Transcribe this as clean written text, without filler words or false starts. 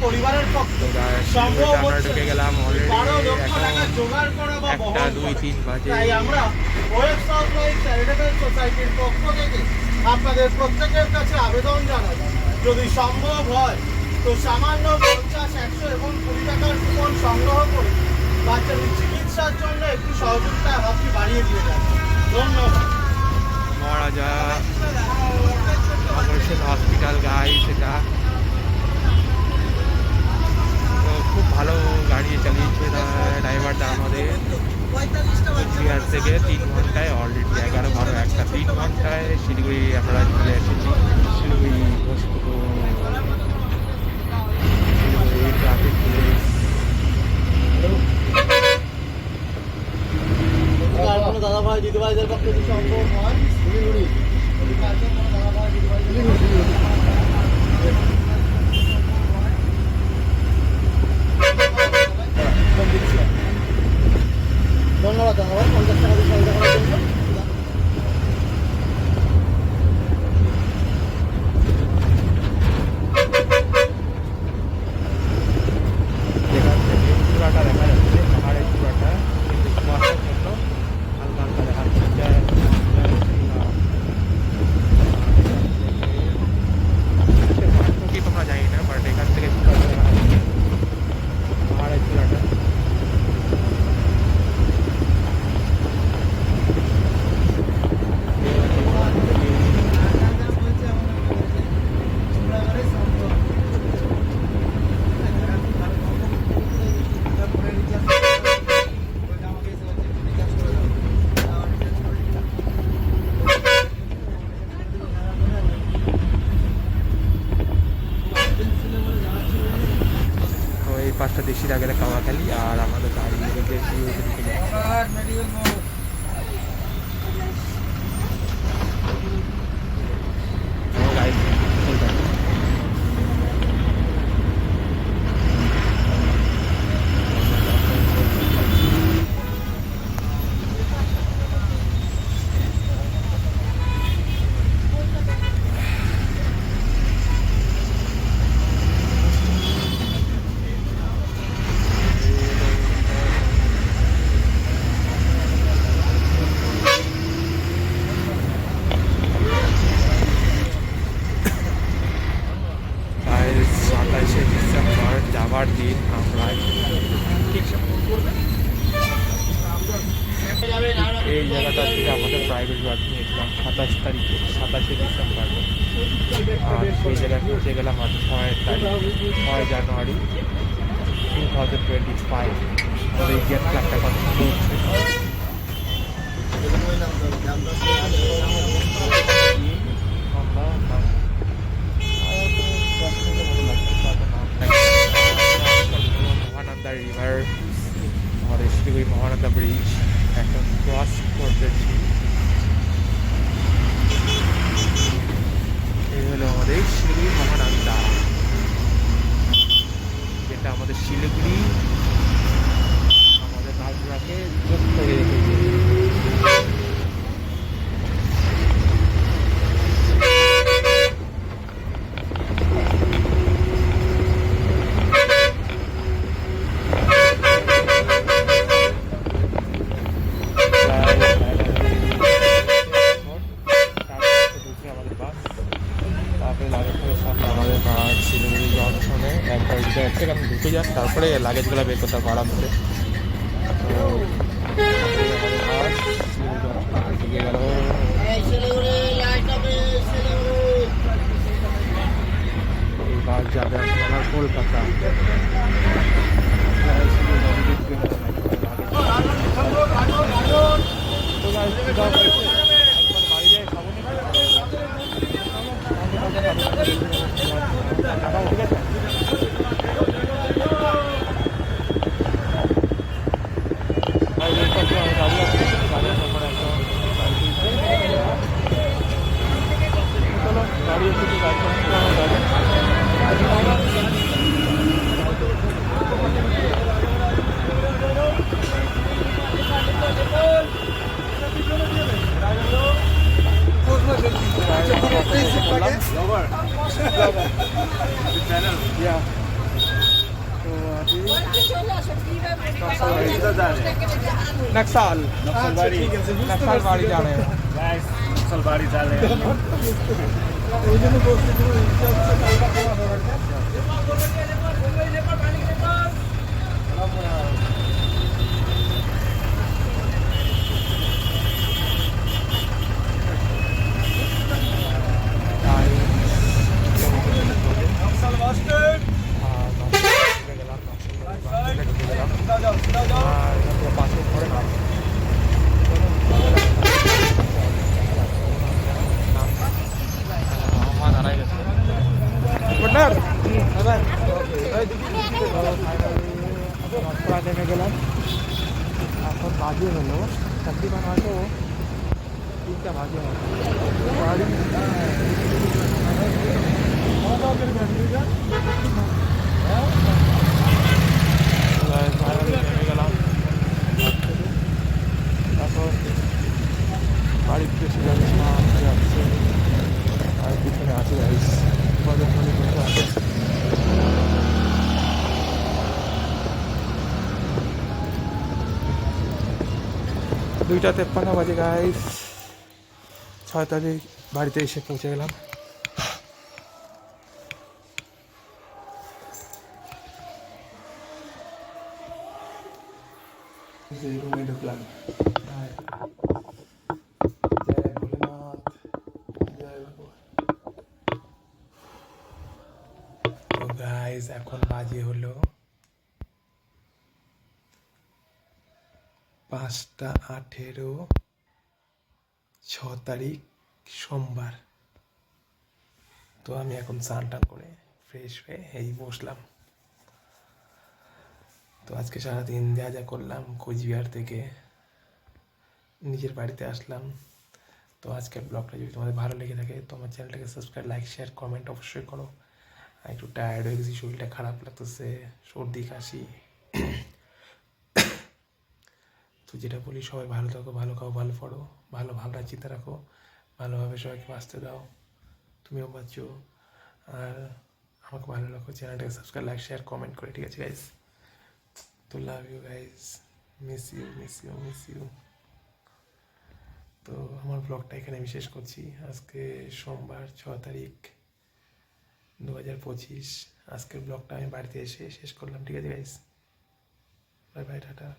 পরিবারের পক্ষে আমরা ঢুকে গেলাম অলরেডি। 12 লক্ষ টাকা জোগাড় করা বা বহন 1-2-3 বাজে। তাই আমরা ওয়েব সাউথ লাইফ চ্যারিটেবল সোসাইটির পক্ষ থেকে আপনাদের প্রত্যেকের কাছে আবেদন জানাবো, যদি সম্ভব হয় তো সামান্য 50, 100 এবং 20 টাকার কুপন সংগ্রহ করে বাচ্চাদের চিকিৎসার জন্য একটু সহযোগিতার হাতটি বাড়িয়ে দিয়ে যাবে। ধন্যবাদ। মহারাজা অপারেশন হসপিটাল গাইস, এটা তো খুব ভালো গাড়ি চালিয়েছে ড্রাইভারটা আমাদের। কুচবিহার থেকে 3 ঘন্টায় অলরেডি 11-12 একটা 3 ঘন্টায় শিলিগুড়ি আমরা চলে এসেছি। Siliguri traffic police. দাদা ভাই দিদি ভাইদের পক্ষে যদি সম্ভব হয় ধন্যবাদ দাদা ভাই 50 টাকা দিয়ে সহায়তা করার জন্য। যেখান থেকে চূড়াটা দেখা যাচ্ছে, পাহাড়ের চূড়াটা কিন্তু কুয়াশার জন্য হালকা হালকা দেখা যাচ্ছে। কি তোমরা জানি না, বাট এখান থেকে চূড়াটা দেখা যাচ্ছে, পাহাড়ের চূড়াটা। এই 5টা দেশি গেলে কাওয়াখালী, আর আমাদের গাড়ি যাবার দিন আমরা এই জায়গাটা থেকে আমাদের প্রাইভেট বাস নিয়েছিলাম 27 তারিখে, 27শে ডিসেম্বর। আর সেই জায়গায় পৌঁছে গেলাম আজ 6 জানুয়ারি 2025। আমাদের ইন্ডিয়ান ক্লাবটা কথা বলছে। মহানন্দা রিভার, আমাদের শিলিগুড়ি মহানন্দা ব্রিজ এখন ক্রস করতেছি। এই হলো আমাদের শিলিগুড়ি মহানন্দা, যেটা আমাদের শিলিগুড়ি আমাদের নাগপুরাকে যোগ করে রেখেছে। ঢুকে যান, তারপরে লাগেজগুলো বের করতে হবে আরামসে। ঢুকে গেল এই বাস যাবে আমার কলকাতা। Channel. नक्सल नक्सलबाड़ी नक्सल बाड़ी जा रहे हैं गाइस नक्सलबाड़ी जा रहे हैं ওই জন্য বলছি তুমি ইচ্ছা হচ্ছে কালটা তোমার দরকার নকশাল বাস স্ট্যান্ড যাও যাও পাশে ঘরে না দাঁড়াই গেছে নেমে গেলাম এখন বাজে হলো তকরিবান হয়তো 3টা বাজে হলো বাড়ি নেমে গেলাম তারপর বাড়িতে যাচ্ছে আর পিছনে আছে গাইস আছে 2:53 বাজে গাইস 6 তারিখ বাড়িতে এসে পৌঁছে গেলাম রুমে ঢুকলাম তো গাইস এখন বাজে হলো 5:18 6 তারিখ সোমবার তো আমি এখন স্নান টান করে ফ্রেশ হয়ে এই বসলাম তো আজকে সারাদিন যা যা করলাম কোচবিহার থেকে নিজের বাড়িতে আসলাম তো আজকের ব্লগটা যদি তোমাদের ভালো লেগে থাকে তো আমার চ্যানেলটাকে সাবস্ক্রাইব লাইক শেয়ার কমেন্ট অবশ্যই করো আর একটু টায়ার্ড হয়ে গেছি শরীরটা খারাপ লাগতেছে সর্দি কাশি তো যেটা বলি সবাই ভালো থাকো ভালো খাও ভালো পড়ো ভালো ভাবনা চিন্তা রাখো ভালোভাবে সবাইকে বাঁচতে দাও তুমিও বাঁচো আর আমাকে ভালো লাগো চ্যানেলটাকে সাবস্ক্রাইব লাইক শেয়ার কমেন্ট করে ঠিক আছে গাইস তো love you guys miss you miss you miss you তো আমার ব্লগটা এখানে আমি শেষ করছি আজকে সোমবার 6 তারিখ 2025 আজকের ব্লগটা আমি বাড়িতে এসে শেষ করলাম ঠিক আছে গাইস বাই বাই টাটা